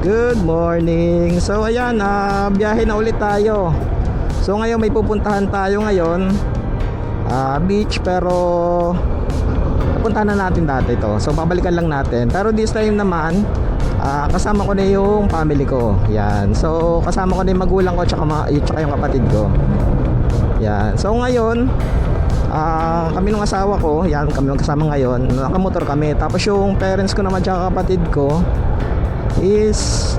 Good morning. So ayan, biyahe na ulit tayo. So ngayon may pupuntahan tayo ngayon, beach, pero pupuntahan na natin dati to. So babalikan lang natin. Pero this time naman, kasama ko na yung family ko. Yan. So kasama ko na yung magulang ko tsaka yung kapatid ko. Yan. So ngayon, kami ng asawa ko, yan, kami magkasama ngayon. Nakamotor kami. Tapos yung parents ko naman tsaka kapatid ko is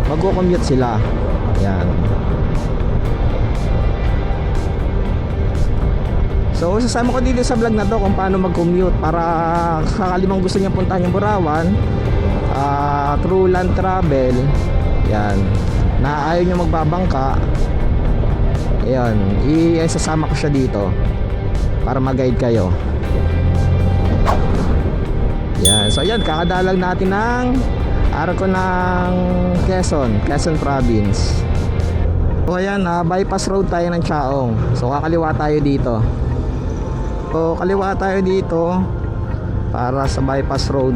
magko-commute sila. Yan. So sasama ko dito sa vlog na to kung paano mag-commute para sakalimang gusto niya puntahan yung Burawan, through land travel. Yan. Na ayaw niya magbabangka. Ayan, isasama ko siya dito para mag-guide kayo. Yan. So ayan, kakadalang natin ng arko ng Quezon Province. So ayan, bypass road tayo ng Chaong. So kakaliwa tayo dito. So kaliwa tayo dito para sa bypass road.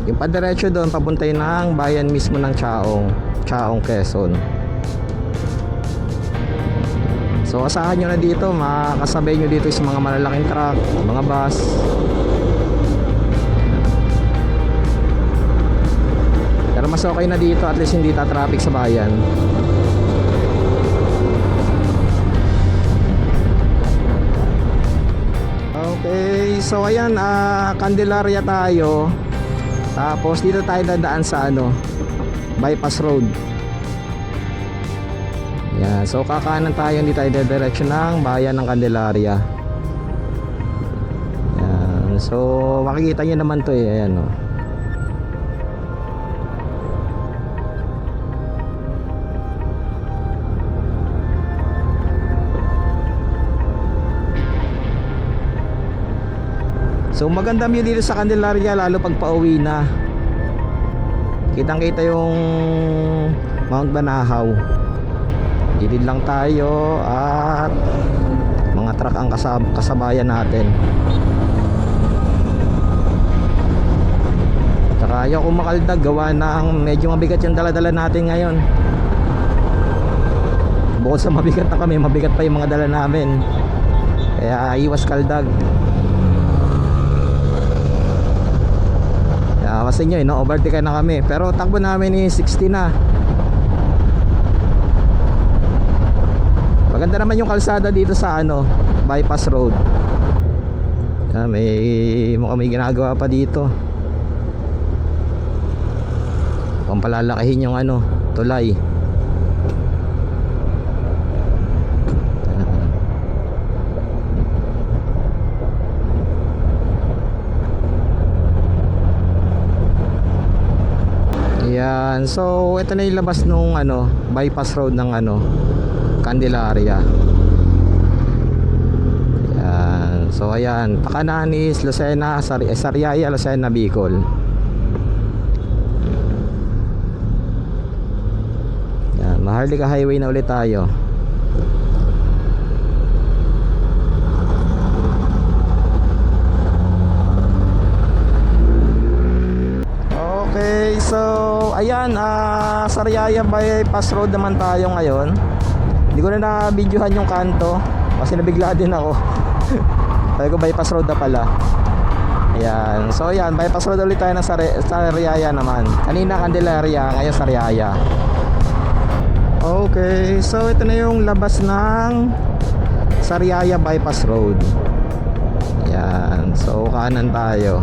Yung padiretso doon papuntay ng bayan mismo ng Chaong, Quezon. So asahan nyo na dito, makasabay nyo dito sa mga malalaking truck, mga bus. Pero mas okay na dito, at least hindi traffic sa bayan. Okay, so ayan, Candelaria tayo. Tapos dito tayo dadaan sa bypass road. Yan, so kakanan tayo, hindi tayo dediretso ng bayan ng Candelaria. Yan, so makikita nyo naman to ayan o. So maganda view dito sa Candelaria, lalo pag pauwi na. Kitang kita yung Mount Banahaw. Gilid lang tayo at mga truck ang kasabayan natin. Saka ayaw kong makaldag, gawa ng medyo mabigat yung dala-dala natin ngayon. Bukod sa mabigat na kami, mabigat pa yung mga dala namin. Kaya iwas kaldag. Kaya kasi nyo, overtake na kami. Pero takbo namin is 60 na. Maganda naman yung kalsada dito sa bypass road. Mukhang may ginagawa pa dito. Mukhang palalakihin yung tulay. Yan. So ito na yung labas nung bypass road ng Candelaria. Yan. So ayan, pakanan is Lucena, Sariaya, Lucena, Bicol. Yan, Maharlika Highway na ulit tayo. Okay, so ayan, Sariaya bypass road naman tayo ngayon. Hindi ko na na-videohan yung kanto kasi nabigla din ako. Sabi ko bypass road na pala. Ayan. So ayan, bypass road ulit tayo na Sariaya naman. Kanina Candelaria, ngayon Sariaya. Okay, so ito na yung labas ng Sariaya bypass road. Ayan. So kanan tayo.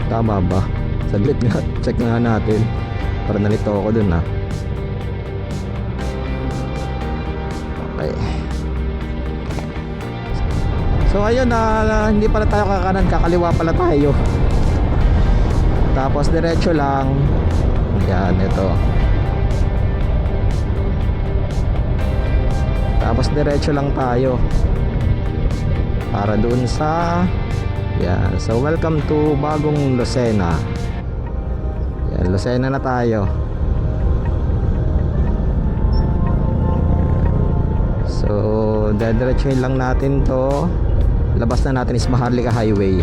Tama ba? Saglit nga, check nga natin. Para nalito ako dun ha. Okay. So ayun na hindi pala tayo kakanan, kakaliwa pala tayo. Tapos diretso lang. Yan, ito. Tapos diretso lang tayo para doon sa yan. So welcome to Bagong Lucena. Yan, Lucena na tayo. So diretsuhin lang natin to. Labas na natin is Maharlika Highway.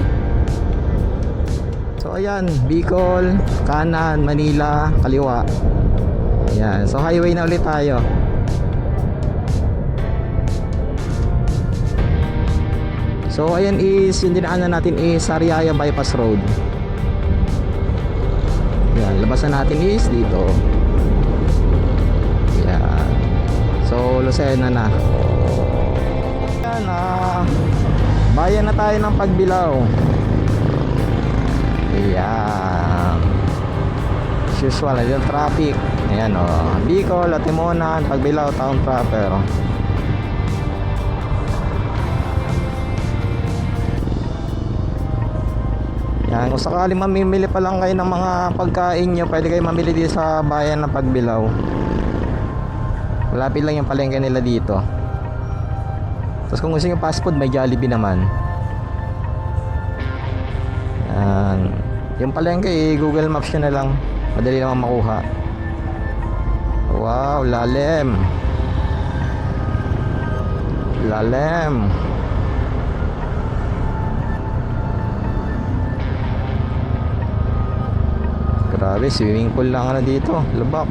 So ayan, Bicol, kanan, Manila, kaliwa. Ayan, so highway na ulit tayo. So ayan is, yung dinaanan natin is Sariaya Bypass Road. Ayan, labas na natin is dito. Ayan. So Lucena na. Ayan, bayan na tayo ng Pagbilao. Ayan. As usual, yung traffic. Ayan o. Bicol, Latimonan, Pagbilao, Town Proper. Yan, kung sakali mamimili pa lang kayo ng mga pagkain nyo, pwede kayo mamili dito sa bayan ng Pagbilao. Malapit lang yung palengke nila dito. Tapos kung gusto nyo fast food, may Jollibee naman. Yan. Yung palengke, Google Maps nyo na lang. Madali naman makuha. Wow, lalim. Lalim. Grabe, swimming pool lang ano dito. Lubak.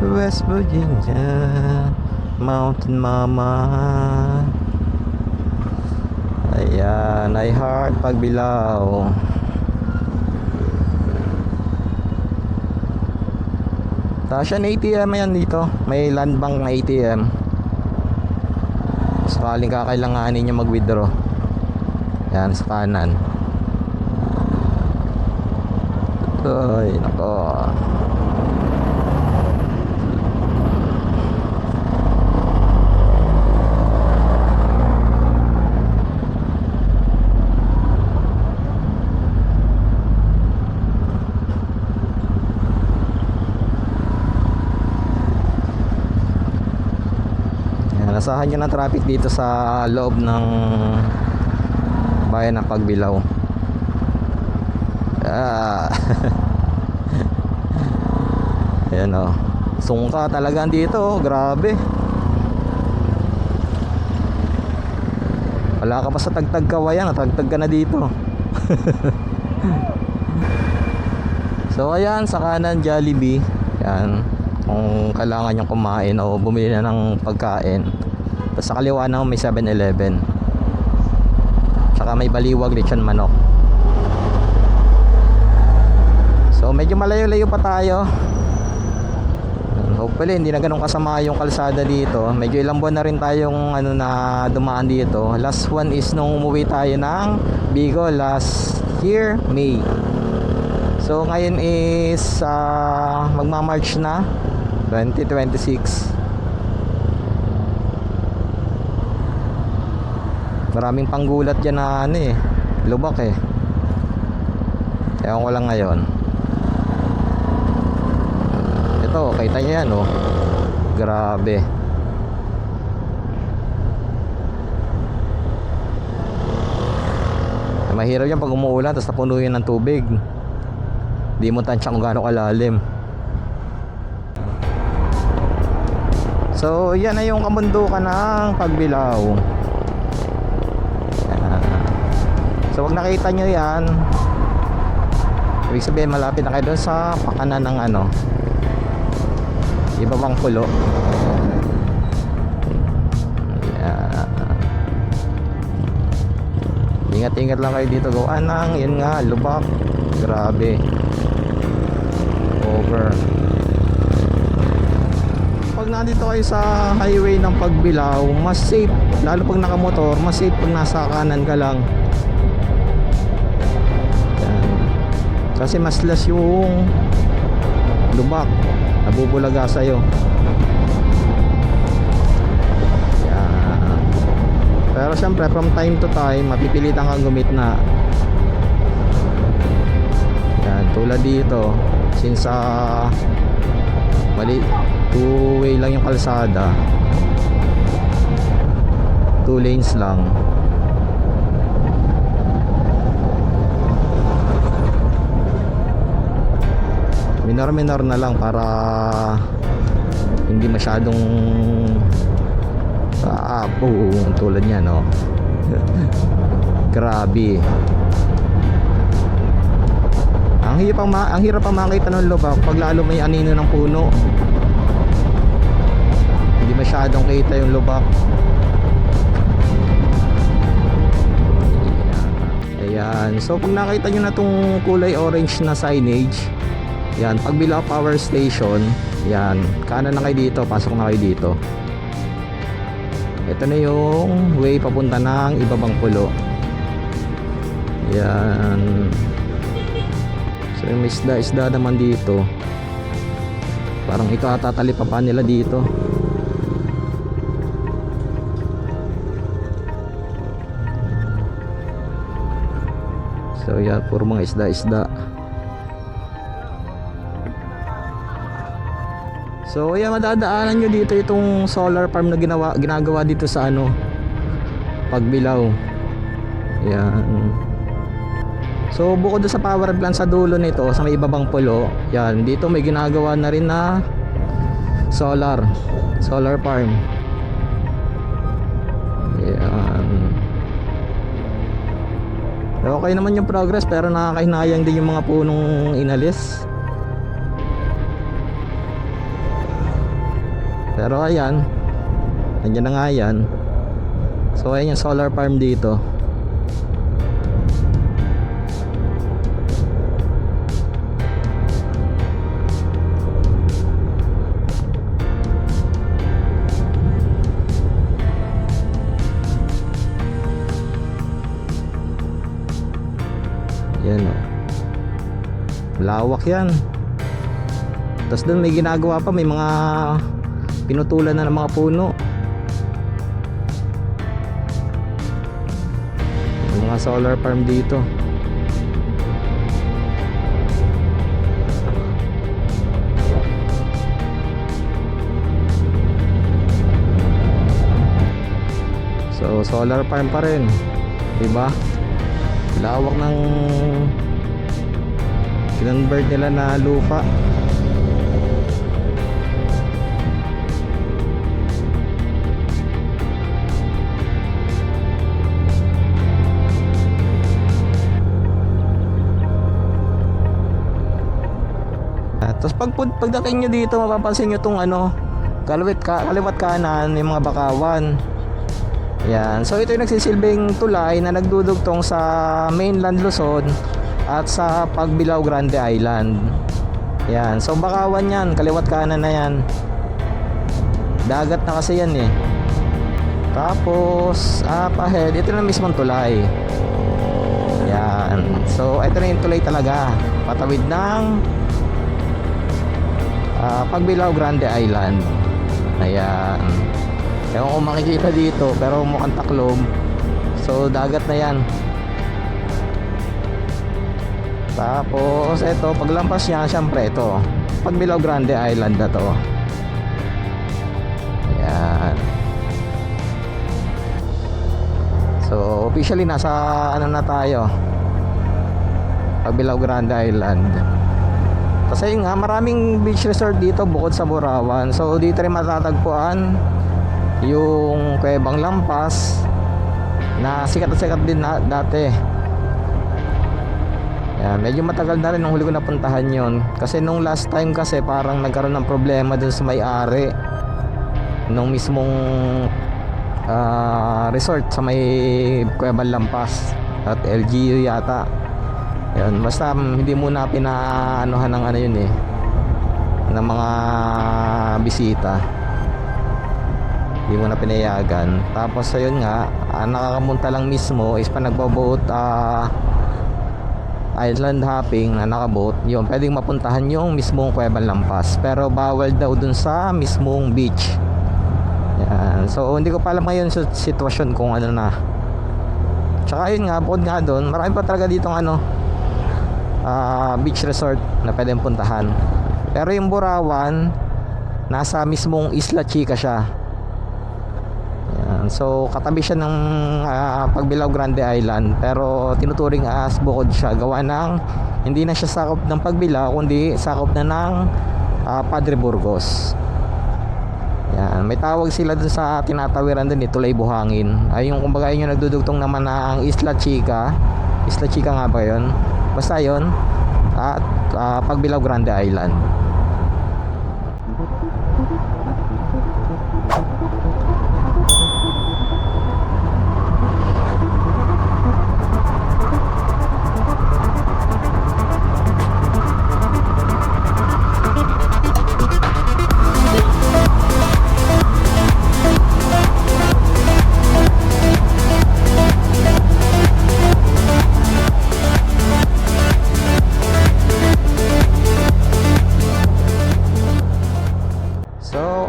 West Virginia, Mountain Mama. Ayan, I heart Pagbilao. Tasyan ATM yan dito. May land bank na ATM. Sakaling kakailanganin nyo mag-withdraw. Yan, sa kanan. Ay, nako. Nasahan nyo ng traffic dito sa loob ng bayan ng Pagbilao. Ayan o, sungka talaga dito, grabe. Wala ka pa sa Tagtag Kawayan, natagtag ka na dito. So ayan, sa kanan Jollibee. Yan, kung kailangan nyo kumain o bumili na ng pagkain. Tapos sa kaliwa naman may 7-Eleven. Tsaka may Baliwag Lechon Manok. So medyo malayo-layo pa tayo. Hopefully hindi na ganun kasama yung kalsada dito. Medyo ilang buwan na rin tayong na dumaan dito. Last one is nung umuwi tayo ng Bicol last year, May. So ngayon is magma-March na 2026. Maraming panggulat dyan na lubak ewan ko lang ngayon. Ito, kita nyo yan grabe. Mahirap yan pag umuulan tapos napuno yun ng tubig. Di mo tansya kung gaano kalalim. So yan na yung kamundukan ng Pagbilao. So wag nakita nyo yan, ibig sabihin malapit na kayo doon sa pakanan ng iba pang pulo. Ayan. Ingat-ingat lang kayo dito. Gawaan ng, yun nga, lubak. Grabe. Over. Pag nandito kayo sa highway ng Pagbilao, mas safe, lalo pag nakamotor, mas safe pag nasa kanan ka lang. Yan. Kasi mas less yung lubak, nabubulaga sa'yo. Yan. Pero syempre from time to time mapipilitan kang gumitna. Yan, tulad dito, since mali, two-way lang yung kalsada, 2 lanes lang. Minor na lang para hindi masyadong tulad niya, no? Grabe. Ang hirap pang makita ng lubak pag lalo may anino ng puno. Hindi masyadong kita yung lubak. Ayan. So pag nakita nyo na tong kulay orange na signage, yan, Pagbilao Power Station. Yan, kanan na kayo dito, pasok na kayo dito. Ito na yung way papunta ng Ibabang Pulo. Yan. So may isda naman dito. Parang ikatatalipa pa nila dito. So yan, puro mga isda. So yan, madadaanan nyo dito itong solar farm na ginagawa dito sa Pagbilao. Yan. So bukod sa power plant sa dulo nito, sa may Ibabang Pulo, yan, dito may ginagawa na rin na solar farm. Yan. Okay naman yung progress, pero nakakahinayang din yung mga punong inalis. Pero ayan, nandiyan na nga yan. So ayan yung solar farm dito. Yan o, lawak yan. Tapos doon may ginagawa pa, may mga pinutulan na ng mga puno. Yung mga solar farm dito. So solar farm pa rin, diba? Lawak ng kinonvert nila na lupa. Tapos pagdating nyo dito, mapapansin nyo itong kaliwat kanan, yung mga bakawan. Yan. So ito yung nagsisilbing tulay na nagdudugtong sa mainland Luzon at sa Pagbilao Grande Island. Yan. So bakawan yan, kaliwat kanan na yan. Dagat na kasi yan eh. Tapos up ahead, ito na mismong tulay. Yan. So ito na yung tulay talaga, patawid ng Pagbilao Grande Island. Ayan. Ewan kung makikita dito, pero mukhang taklob. So dagat na yan. Tapos ito, paglampas niya, syempre ito, Pagbilao Grande Island na to. Ayan. So officially nasa na tayo, Pagbilao Grande Island. Kasi nga maraming beach resort dito bukod sa Burawan. So dito rin matatagpuan yung Kuwebang Lampas na sikat din dati. Yan, medyo matagal na rin nung huli ko napuntahan yon. Kasi nung last time kasi parang nagkaroon ng problema dun sa may-ari nung mismong resort sa may Kuwebang Lampas at LGU yata. Yan, basta hindi muna pinaanuhan ng yun eh, ng mga bisita. Hindi mo na pinayagan. Tapos ayun nga, nakakamunta lang mismo is pa nagbo-boat island hopping na nakaboat, yun pwedeng mapuntahan yung mismong Cueva Lampas, pero bawal daw dun sa mismong beach. Yan. So hindi ko pa alam ngayon sa sitwasyon kung ano na. Tsaka yun nga, bukod nga dun, marami pa talaga ditong beach resort na pwedeng puntahan. Pero yung Burawan, nasa mismong Isla Chica siya. Yan. So katabi siya ng Pagbilao Grande Island, pero tinuturing as bukod siya, gawa ng hindi na siya sakop ng Pagbilao kundi sakop na ng Padre Burgos. Yan, may tawag sila dun sa tinatawiran dun, Tulay Buhangin. Ay yung kumbaga yun yung nagdudugtong naman na ang Isla Chica. Isla Chica nga ba yun? Basta yun. At Pagbilao Grande Island.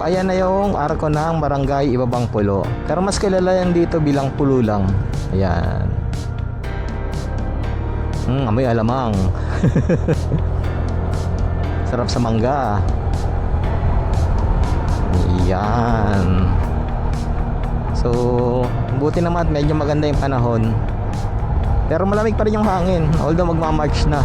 Ayan na yung arko ng Barangay Ibabang Pulo. Pero mas kilala yan dito bilang Pulo lang. Ayan. Amoy alamang. Sarap sa mangga. Ayan. So, buti naman medyo maganda yung panahon. Pero malamig pa rin yung hangin, although magma-March na.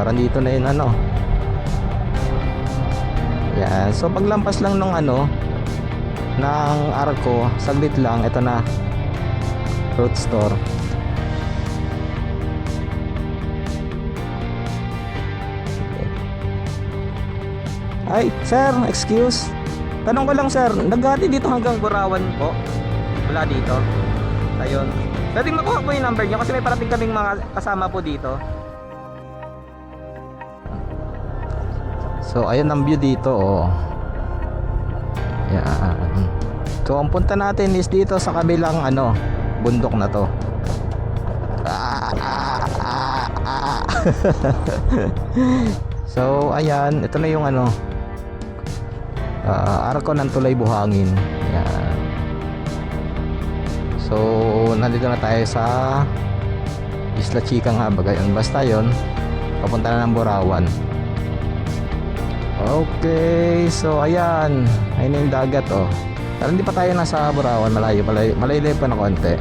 Parang dito na yun Yan. So paglampas lang ng ng arko, saglit lang, ito na fruit store. Ay, sir, excuse. Tanong ko lang, sir, nagati dito hanggang Burawan po? Wala dito? Ayun. Pwedeng makuha po yung number niyo kasi may parating kaming mga kasama po dito. So ayan ang view dito, Yan. So ang punta natin is dito sa kabilang bundok na to. So ayan, ito na yung arko ng Tulay Buhangin. Yan. So nandito na tayo sa Isla Chica nga ba yun? Basta yun, papunta na ng Burawan. Okay, so ayan, ayun na yung dagat Pero hindi pa tayo nasa Burawan, malayo pa na konti.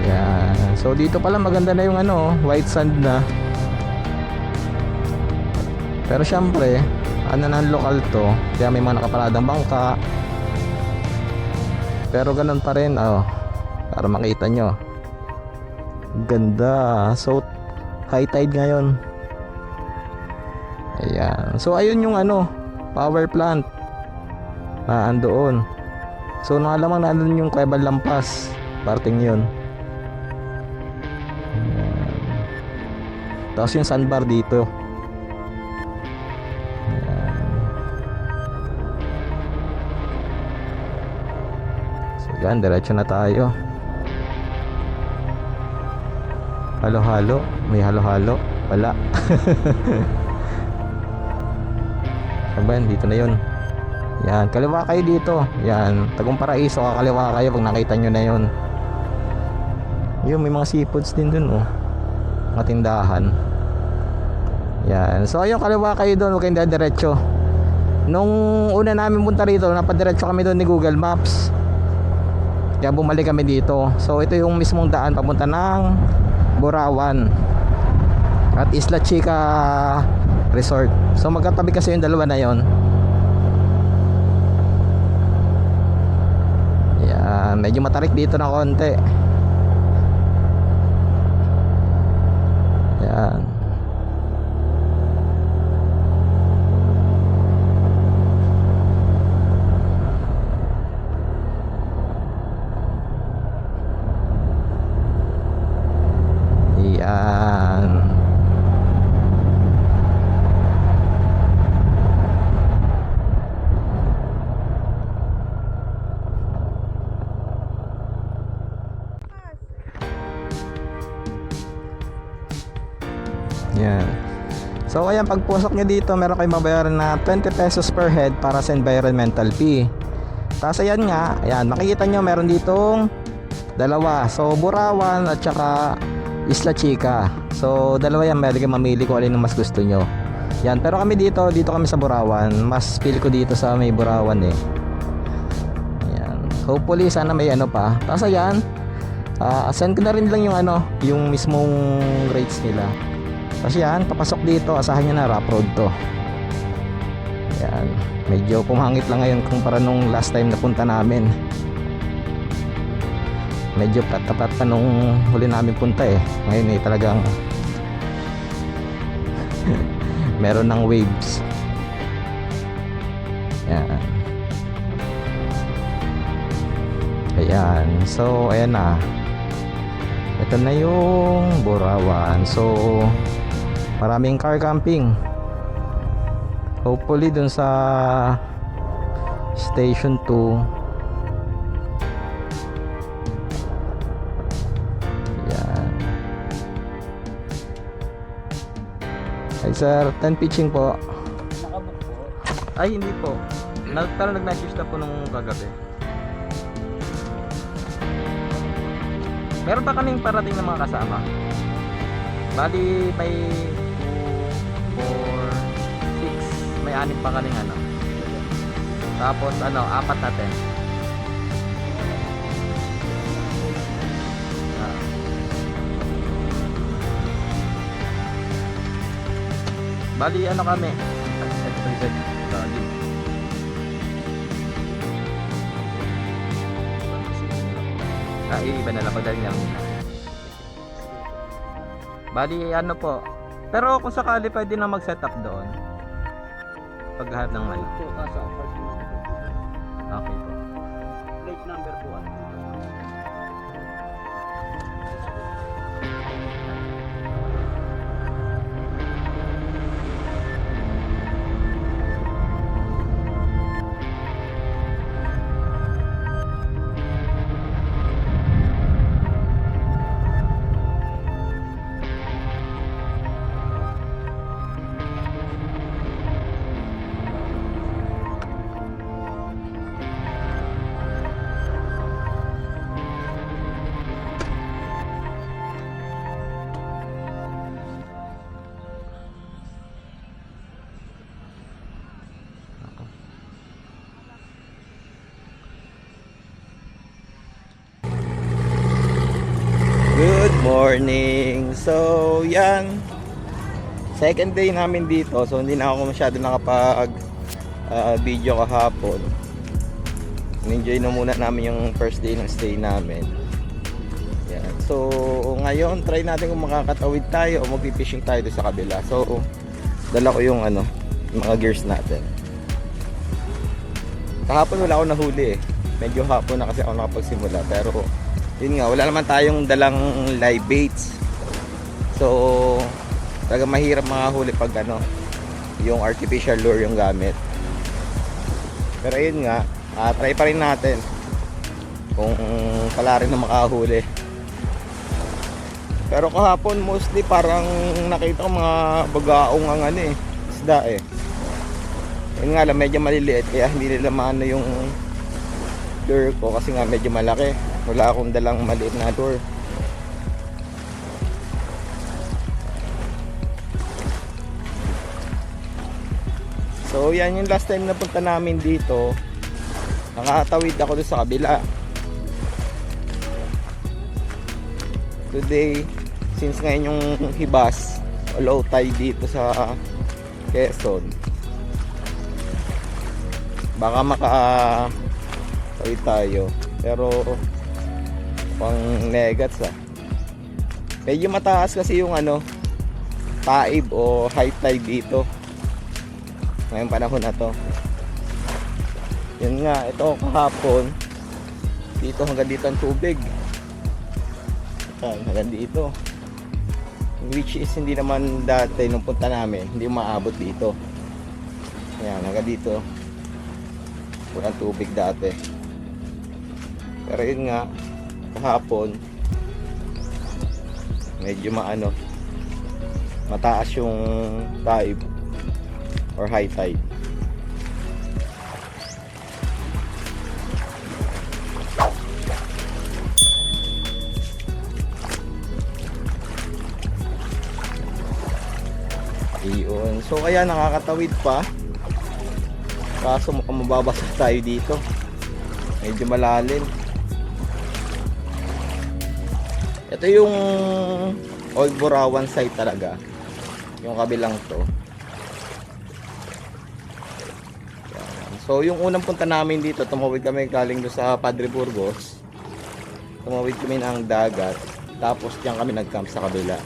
Ayan, so dito pala maganda na yung white sand na. Pero syempre, ng lokal to, kaya may mga nakaparadang bangka. Pero ganun pa rin, para makita nyo. Ganda, so high tide ngayon. Ayan. So ayun yung power plant andoon. So nakalamang na andun yung Cueva Lampas, parting yun. Ayan. Tapos yung sandbar dito. Ayan. So yan, diretso na tayo. Halo-halo. May halo-halo. Wala. Sabayan, dito na yun. Yan, kaliwa kayo dito. Yan, Tagum Paraiso, kakaliwa kayo pag nakita nyo na yun. Yun, may mga seafoods din dun mga tindahan. Yan, so ayun, kaliwa kayo dun, huwag kayong diretso. Nung una namin punta rito, napadiretso kami dun ni Google Maps, kaya bumalik kami dito. So ito yung mismong daan papunta ng Burawan at Isla Chica Resort. So magkatabi kasi yung dalawa na yon. Yan, medyo matarik dito ng konti. Yan. Ayan. Yan. So ayan, pagpusok nyo dito, meron kayong mabayaran na 20 pesos per head para sa environmental fee. Tapos ayan nga, ayan, makikita nyo meron ditong dalawa. So Burawan at saka Isla Chica. So dalawa yan, meron kayong mamili kung alin ang mas gusto nyo. Yan, pero kami dito kami sa Burawan. Mas feel ko dito sa may Burawan eh. Ayan. Hopefully sana may ano pa. Tapos ayan, send ko na rin lang yung ano, yung mismong rates nila. Kasi yan, papasok dito, asahan nyo na rough road to. Yan, medyo pumangit lang ngayon kumpara nung last time na punta namin. Medyo tapat pa nung huli namin punta eh. Ngayon eh talagang meron ng waves. Yan. Ayan, so ayan na. Ito na yung Burawan. So maraming car camping. Hopefully dun sa Station 2. Yan. Ay sir, 10 pitching po. Nakabook po? Ay hindi po. Pero nag-message na po nung kagabi. Meron pa kaming parating ng mga kasama. Bali may 2, 4, 6. May 6 pa kaming ano. Tapos ano, 4 natin. Bali ano kami. Iba na lang pagdating lang. Bali ano po. Pero kung sakali pwede na mag-setup doon. Paghahanap ng ano. Ito, nasa apartment. Okay po. Plate number po. Good morning. So, yan. Second day namin dito. So, hindi na ako masyado nakapag video kahapon. Enjoy na muna namin yung first day ng stay namin. Yan. So, ngayon try natin kung makakatawid tayo o magpipishing tayo doon sa kabila. So, dala ko yung ano, yung mga gears natin. Kahapon wala ako nahuli eh. Medyo hapon na kasi ako nakapagsimula. Pero yun nga, wala naman tayong dalang live baits. So talaga mahirap makahuli pag ano, yung artificial lure yung gamit. Pero yun nga, try pa rin natin kung pala rin na makahuli. Pero kahapon mostly parang nakita ko mga bagaong ang ano eh, isda eh. Yun nga lang, medyo maliliit kaya hindi nila maano yung lure ko kasi nga medyo malaki. Wala akong dalang maliit na lure. So yan yung last time na punta namin dito. Nakatawid ako doon sa kabila. Today, since ngayon yung hibas o low tide dito sa Quezon, baka makatawid tayo. Pero pang negats medyo mataas kasi yung ano, taib o high tide dito ngayong panahon na to. Yun nga, ito kahapon dito hanggang dito ang tubig. Hanggang dito. which is hindi naman dati nung punta namin, hindi umaabot dito. Ayan, hanggang dito walang tubig dati. Pero yun nga, kahapon medyo mataas yung tide or high tide. Iyon. So kaya nakakatawid pa. Kaso mukhang mababasa tayo dito. Medyo malalim. Ito yung Old Borawan site talaga. Yung kabilang to. Yan. So yung unang punta namin dito, tumawid kami galing doon sa Padre Burgos. Tumawid kami ng dagat. Tapos diyan kami nag-camp sa kabila.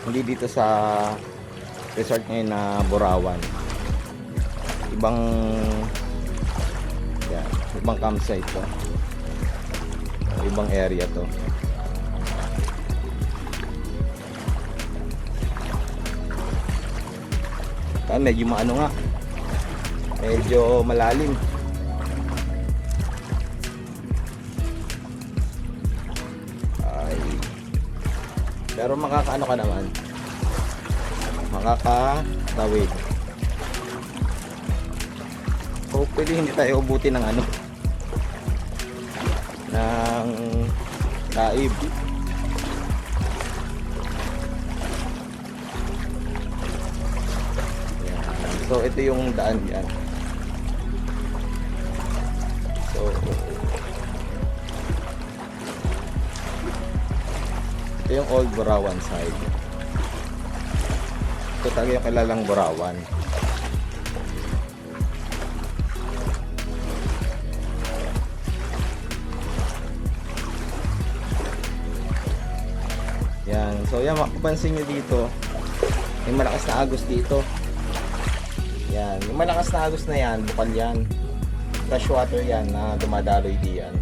Hindi dito sa resort ngayon na Borawan. Ibang campsite to. Ibang area to. Medyo nga. Medyo malalim. Ay. Pero makakaano ka naman. Makakatawid. Hopefully hindi tayo ubuti ng ng taib. Yan. So ito yung daan yan. So ito yung Old Borawan side. Ito talaga yung kilalang Borawan. Yan. So yan, mapapansin nyo dito, may malakas na agos dito. Yan. Yung malakas na agos na yan, bukal yan. Fresh water yan na dumadaloy diyan.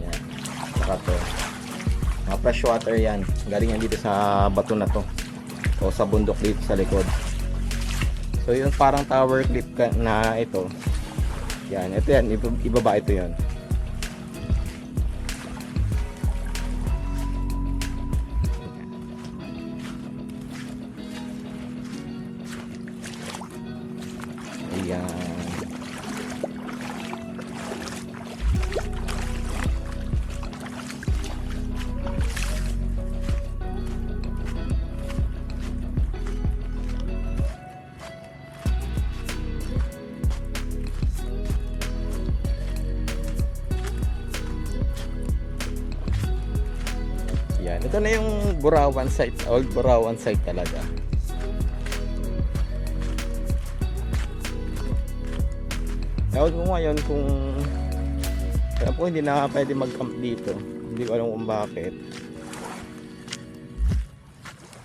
Yan. Saka to. Mga fresh water yan. Galing yan dito sa bato na to. O sa bundok dito sa likod. So yun parang tower clip na ito. Yan. Ito yan. Ibaba ito yan. Ayan. Yan. Ito na yung Borawan site, Old Borawan site talaga. Ewan ko ngayon kung kaya po hindi na pwede mag-camp dito. Hindi ko alam kung bakit.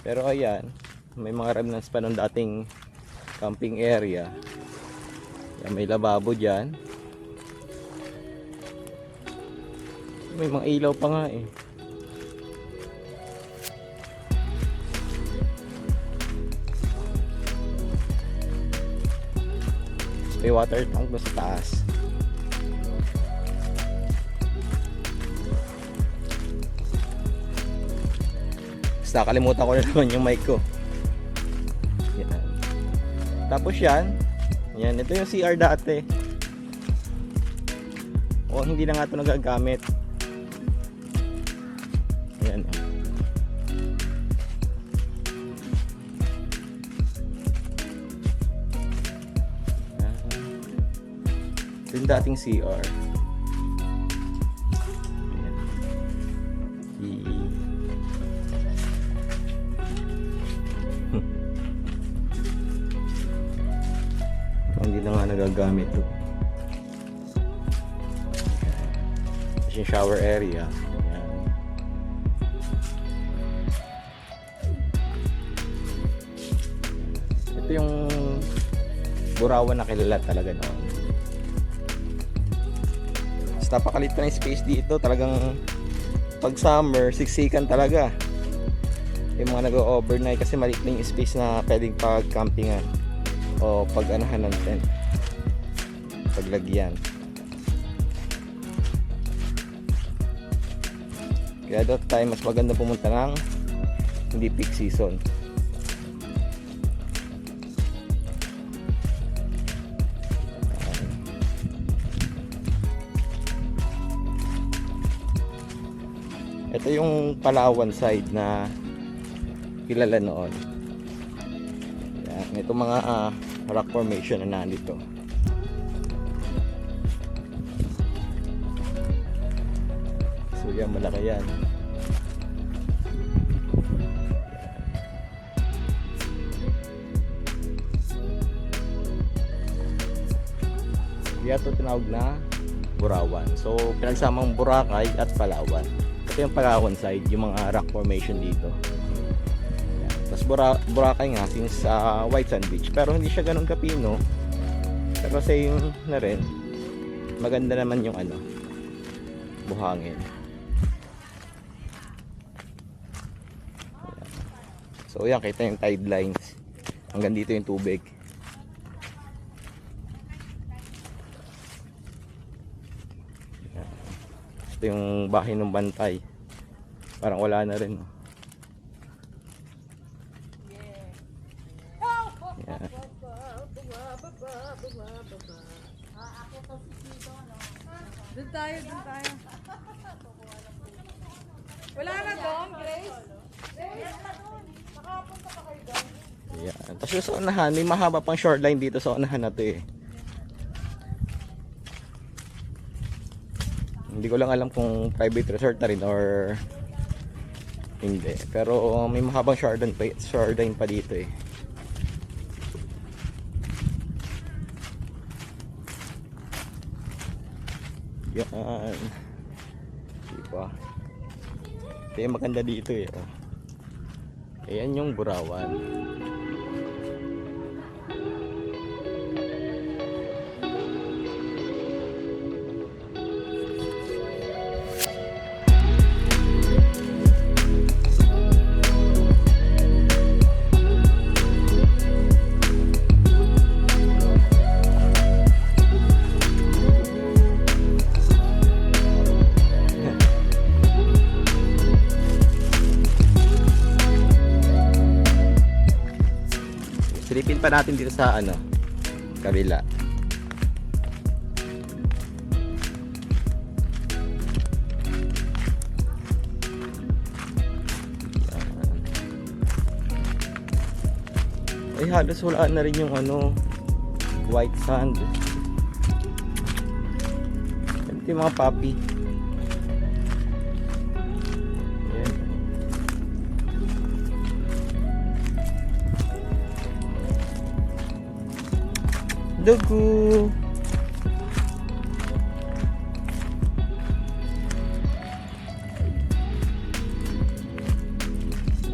Pero ayan, may mga remnants pa ng dating camping area. Yan, may lababo dyan. May mga ilaw pa nga eh. May water tank doon sa taas. Basta nakalimutan ko na naman yung mic ko. Yan. Tapos yan. Yan. Ito yung CR dati. O hindi na nga ito nagagamit. Yan. Ito yung dating CR. Hindi na nga nagagamit ito. Ito yung shower area. Ayan. Ito yung Borawan na kilala talaga noon. Napakalit pa ng space dito, talagang pag summer siksikan talaga. Yung mga nag-overnight kasi maliit na yung space na pwedeng pag-campingan o pag-anahan ng tent, paglagyan. Kaya that time mas maganda pumunta ng hindi peak season. Ito yung Palawan side na kilala noon. Yan, ito mga rock formation na nandito. So yan, malaki yan. Kaya ito tinawag na Burawan. So pinagsamang Boracay at Palawan. Ito yung Palawan side, yung mga rock formation dito. Yan. Tapos Boracay nga since White Sand Beach, pero hindi siya ganun kapino. Pero same na rin. Maganda naman yung ano, buhangin. Yan. So yan, kita yung tide lines. Hanggang dito yung tubig. Yan. Ito yung bahay ng bantay. Parang wala na rin. Yan. Doon tayo. Wala na doon, Grace? Yan. Tapos yung sa unahan, may mahaba pang shoreline dito sa unahan na to eh. Hindi ko lang alam kung private resort na rin or hindi. Pero may mahabang shoreline pa dito eh. Yan. Diba? Kaya maganda dito eh. Oh. Ayan yung Burawan. Silipin pa natin dito sa ano, kabila. Ay, halos wala na rin yung ano, white sand. Ito yung mga puppy. Ayan. Dugu.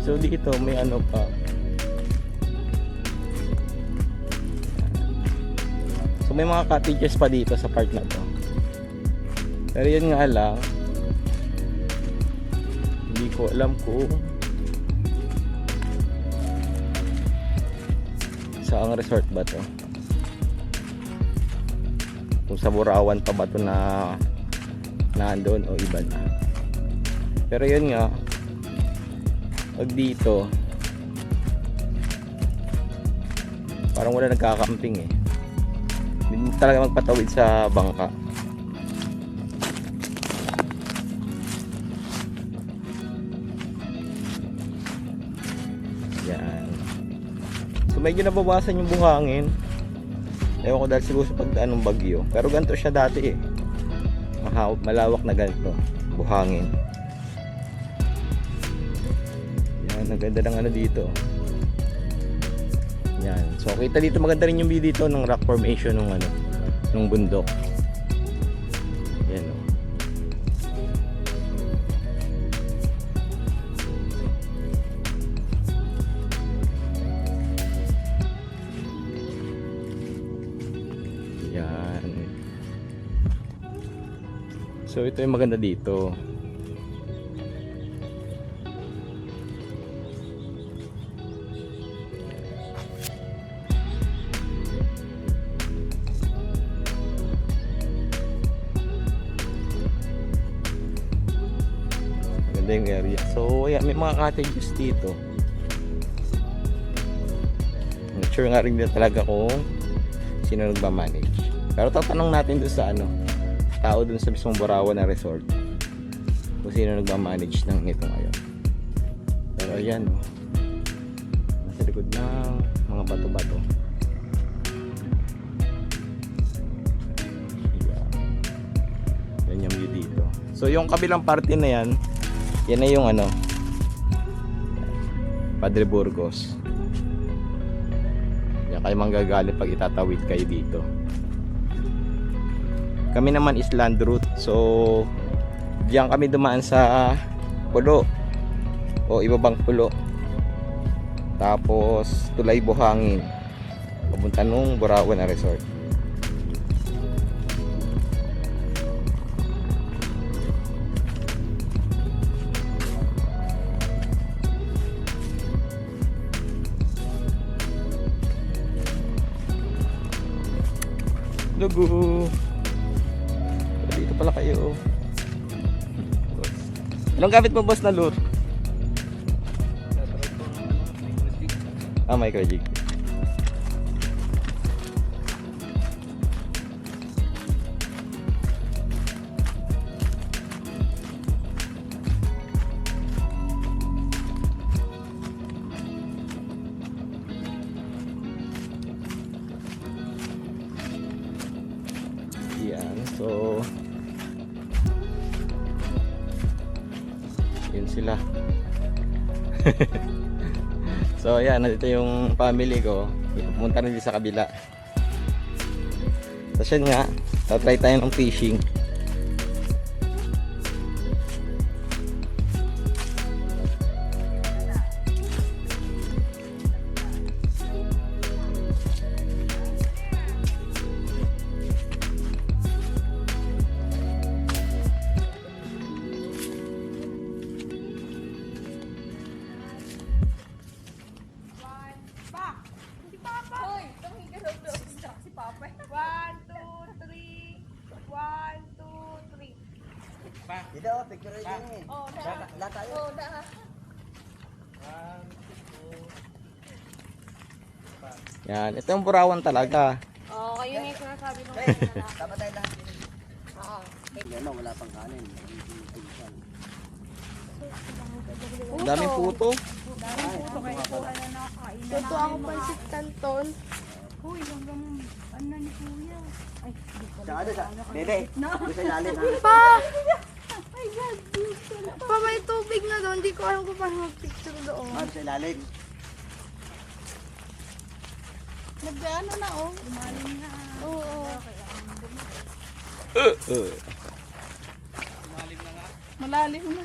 So dito may ano pa. So may mga cottages pa dito sa part na to. Pero yun nga lang, hindi ko alam kung saang resort ba to. Kung sa Burawan pa ba ito na nandoon o iba na. Pero yun nga, pag dito parang wala nagkakamping eh. Hindi talaga magpatawid sa bangka. Yan. So medyo nabawasan yung buhangin. Ewan ko dahil siguro sa pagdaan ng bagyo. Pero ganito siya dati eh. Malawak na ganito. Buhangin. Yan, ang ganda ng ano dito. Yan. So kita dito, maganda rin yung view dito ng rock formation ng ano, ng bundok. Yan o. Yan. So ito yung maganda dito. Ganda yung area. So, ayan, may mga cottages dito. Not sure nga rin din talaga kung sino nagmamanage. Pero tatanong natin doon sa tao doon sa mismong Borawan na resort. Kung sino nagmamanage ng nito ngayon. Pero ayan, nasa likod ng mga bato-bato. Yan yung view dito. So yung kabilang parte na yan na yung Padre Burgos. Yan kayo manggagalit pag itatawid kayo dito. Kami naman is land route. So diyan kami dumaan sa pulo o ibabang pulo. Tapos tulay buhangin papunta nung Borawan na resort. Lugu. Dito pala kayo. Anong gamit mo, boss, na lure? Micro jig. Yan, so yun sila. So ayan, nandito yung family ko. Pumunta na din sa kabila. Tapos yun nga, tatry tayo ng fishing. Hoy, tumingin ka daw doon. Si Papa. 1, 2, 3. 1, 2, 3. Dito, picture rin yun eh. Oh, na. Lahat tayo. Oh, na. Yan, ito yung Borawan talaga. Oh, kayo nga yung sinasabi nung Hey, tama tayo lahat. Oo. Hindi mo, wala pang kanin. Ang daming puto. Ito ako pansit canton. Sa ano, sa bebe. Doon sa ilalim ha. Pa! Pa, may tubig na doon. Hindi ko alam kung paano mag-picture doon. Doon sa ilalim. Nag-ano na, oh. Umalim na. Oo. Malalim na.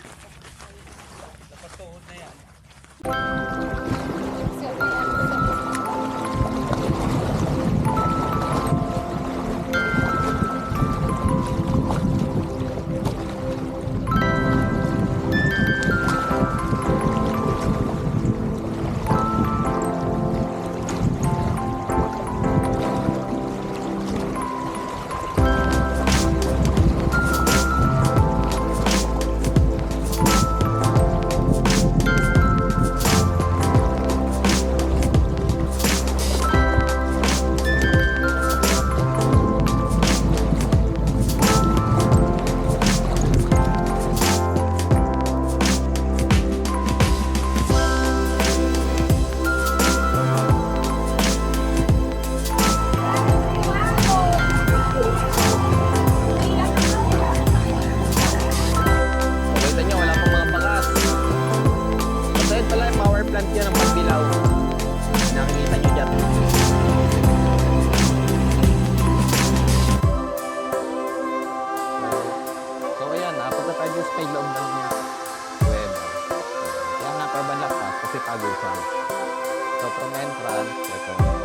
Nakita nyo, wala pang mga bagas. Basta yun pala, power plant yan ng pagbilaw. Nakikita nyo dyan. So ayan, napunta tayo sa may loob ng web. Kaya nga pa ba lapas kasi tago siya. So from entrance, ito.